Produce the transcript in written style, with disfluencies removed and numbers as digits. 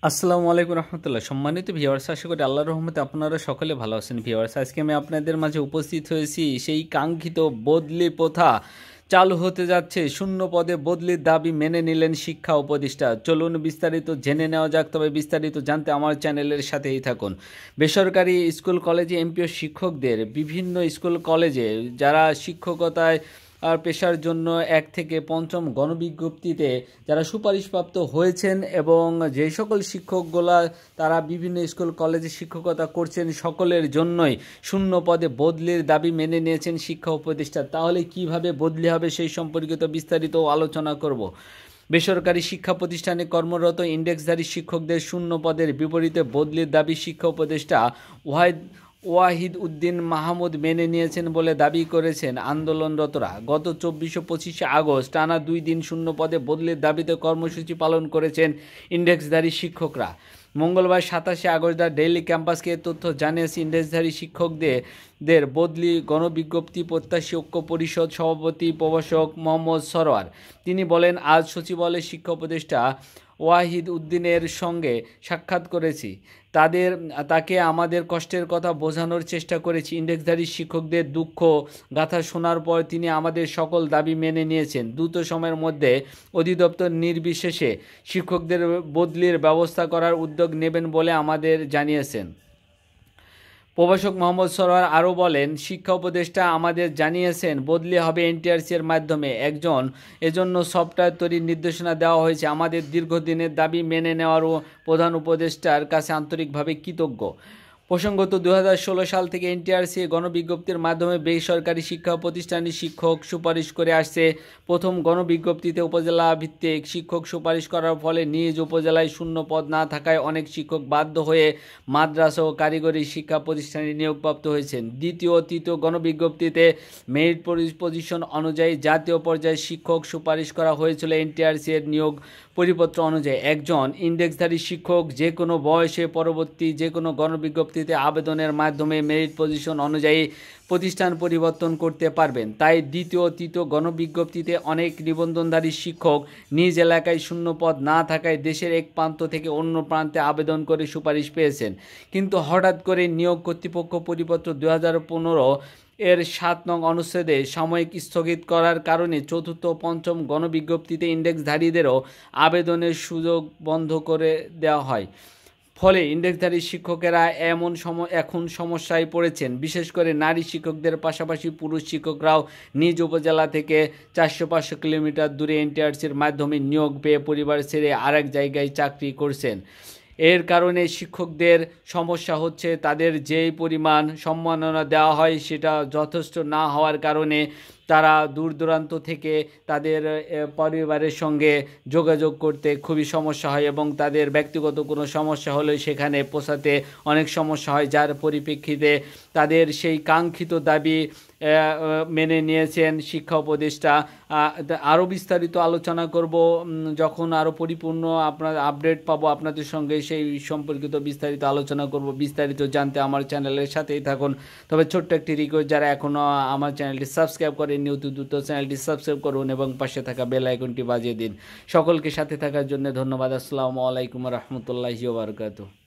আসসালামু আলাইকুম রহমতুল্লাহ। সম্মানিত ভিউয়ার্স, আশা করি আল্লাহর রহমতে আপনারা সকলে ভালো আছেন। ভিউয়ার্স, আজকে আমি আপনাদের মাঝে উপস্থিত হয়েছি সেই কাঙ্ক্ষিত বদলি প্রথা চালু হতে যাচ্ছে। শূন্য পদে বদলির দাবি মেনে নিলেন শিক্ষা উপদেষ্টা। চলুন বিস্তারিত জেনে নেওয়া যাক। তবে বিস্তারিত জানতে আমার চ্যানেলের সাথেই থাকুন। বেসরকারি স্কুল কলেজে এমপিও শিক্ষকদের বিভিন্ন স্কুল কলেজে যারা শিক্ষকতায় পেশার জন্য 1 থেকে 5ম গণবিজ্ঞপ্তিতে যারা সুপারিশপ্রাপ্ত হয়েছেন এবং যে সকল শিক্ষকগুলা তারা বিভিন্ন স্কুল কলেজে শিক্ষকতা করছেন সকলের জন্যই শূন্য পদে বদলির দাবি মেনে নিয়েছেন শিক্ষা উপদেষ্টা। তাহলে কিভাবে বদলি হবে সেই সম্পর্কিত বিস্তারিত আলোচনা করব। বেসরকারি শিক্ষা প্রতিষ্ঠানে কর্মরত ইন্ডেক্সধারী শিক্ষকদের শূন্য পদের বিপরীতে বদলির দাবি শিক্ষা উপদেষ্টা ওয়াহিদ উদ্দিন মাহমুদ মেনে নিয়েছেন বলে দাবি করেছেন আন্দোলনরতরা। গত 24 ও 25 আগস্ট টানা 2 দিন শূন্য পদে বদলির দাবিতে কর্মসূচি পালন করেছেন ইন্ডেক্সধারী শিক্ষকরা। মঙ্গলবার 27 আগস্ট দ্য ডেইলি ক্যাম্পাসকে তথ্য জানিয়েছে ইন্ডেক্সধারী শিক্ষকদের বদলি গণবিজ্ঞপ্তি প্রত্যাশী ঐক্য পরিষদ সভাপতি প্রভাষক মোহাম্মদ সরোয়ার। তিনি বলেন, আজ সচিবালয়ে শিক্ষা উপদেষ্টা ওয়াহিদ উদ্দিনের সঙ্গে সাক্ষাৎ করেছি। তাকে আমাদের কষ্টের কথা বোঝানোর চেষ্টা করেছি। ইন্ডেক্সধারী শিক্ষকদের দুঃখ গাথা শোনার পর তিনি আমাদের সকল দাবি মেনে নিয়েছেন। দ্রুত সময়ের মধ্যে অধিদপ্তর নির্বিশেষে শিক্ষকদের বদলির ব্যবস্থা করার উদ্যোগ নেবেন বলে আমাদের জানিয়েছেন। প্রভাষক মোহাম্মদ সরোয়ার আরও বলেন, শিক্ষা উপদেষ্টা আমাদের জানিয়েছেন বদলি হবে এনটিআরসি-এর মাধ্যমে। এজন্য সফটওয়্যার তৈরির নির্দেশনা দেওয়া হয়েছে। আমাদের দীর্ঘদিনের দাবি মেনে নেওয়ারও প্রধান উপদেষ্টার কাছে আন্তরিকভাবে কৃতজ্ঞ। প্রসঙ্গত 2016 সাল থেকে এনটিআরসি গণবিজ্ঞপ্তির মাধ্যমে বেসরকারি শিক্ষা প্রতিষ্ঠানে শিক্ষক সুপারিশ করে আসছে। প্রথম গণবিজ্ঞপ্তিতে উপজেলা ভিত্তিক শিক্ষক সুপারিশ করার ফলে নিজ উপজেলায় শূন্য পদ না থাকায় অনেক শিক্ষক বাধ্য হয়ে মাদ্রাসা ও কারিগরি শিক্ষা প্রতিষ্ঠানে নিয়োগপ্রাপ্ত হয়েছেন। দ্বিতীয় ও তৃতীয় গণবিজ্ঞপ্তিতে মেরিট পজিশন অনুযায়ী জাতীয় পর্যায়ে শিক্ষক সুপারিশ করা হয়েছিল। এনটিআরসি এর নিয়োগ পরিপত্র অনুযায়ী একজন ইন্ডেক্সধারী শিক্ষক যে কোনো বয়সে পরবর্তী যে কোনো গণবিজ্ঞপ্তিতে আবেদনের মাধ্যমে মেরিট পজিশন অনুযায়ী প্রতিষ্ঠান পরিবর্তন করতে পারবেন। তাই দ্বিতীয় ও তৃতীয় গণবিজ্ঞপ্তিতে অনেক নিবন্ধনধারী শিক্ষক নিজ এলাকায় শূন্য পদ না থাকায় দেশের এক প্রান্ত থেকে অন্য প্রান্তে আবেদন করে সুপারিশ পেয়েছেন। কিন্তু হঠাৎ করে নিয়োগ কর্তৃপক্ষ পরিপত্র 2015 এর 7 নং অনুচ্ছেদে সাময়িক স্থগিত করার কারণে চতুর্থ ও পঞ্চম গণবিজ্ঞপ্তিতে ইন্ডেক্সধারীদেরও আবেদনের সুযোগ বন্ধ করে দেওয়া হয়। ফলে ইন্ডেক্সধারী শিক্ষকেরা এখন সমস্যায় পড়েছেন। বিশেষ করে নারী শিক্ষকদের পাশাপাশি পুরুষ শিক্ষকরাও নিজ উপজেলা থেকে 400-500 কিলোমিটার দূরে এনটিআরসির মাধ্যমে নিয়োগ পেয়ে পরিবার ছেড়ে আরেক জায়গায় চাকরি করছেন। এর কারণে শিক্ষকদের সমস্যা হচ্ছে, তাদের যেই পরিমাণ সম্মাননা দেওয়া হয় সেটা যথেষ্ট না হওয়ার কারণে তারা দূর দূরান্ত থেকে তাদের পরিবারের সঙ্গে যোগাযোগ করতে খুবই সমস্যা হয় এবং তাদের ব্যক্তিগত কোনো সমস্যা হলে সেখানে পৌঁছাতে অনেক সমস্যা হয়, যার পরিপ্রেক্ষিতে তাদের সেই কাঙ্ক্ষিত দাবি মেনে নিয়েছেন শিক্ষা উপদেষ্টা। আরও বিস্তারিত আলোচনা করব যখন আরও পরিপূর্ণ আপনার আপডেট পাবো আপনাদের সঙ্গে, সেই সম্পর্কিত বিস্তারিত আলোচনা করব। বিস্তারিত জানতে আমার চ্যানেলের সাথেই থাকুন। তবে ছোট্ট একটি রিকোয়েস্ট, যারা এখনও আমার চ্যানেলটি সাবস্ক্রাইব করেননি অতি দ্রুত চ্যানেলটি সাবস্ক্রাইব করুন এবং পাশে থাকা বেল আইকনটি বাজিয়ে দিন। সকলকে সাথে থাকার জন্য ধন্যবাদ। আসসালামু আলাইকুম রহমতুল্লাহি ওয়া বারাকাতুহু।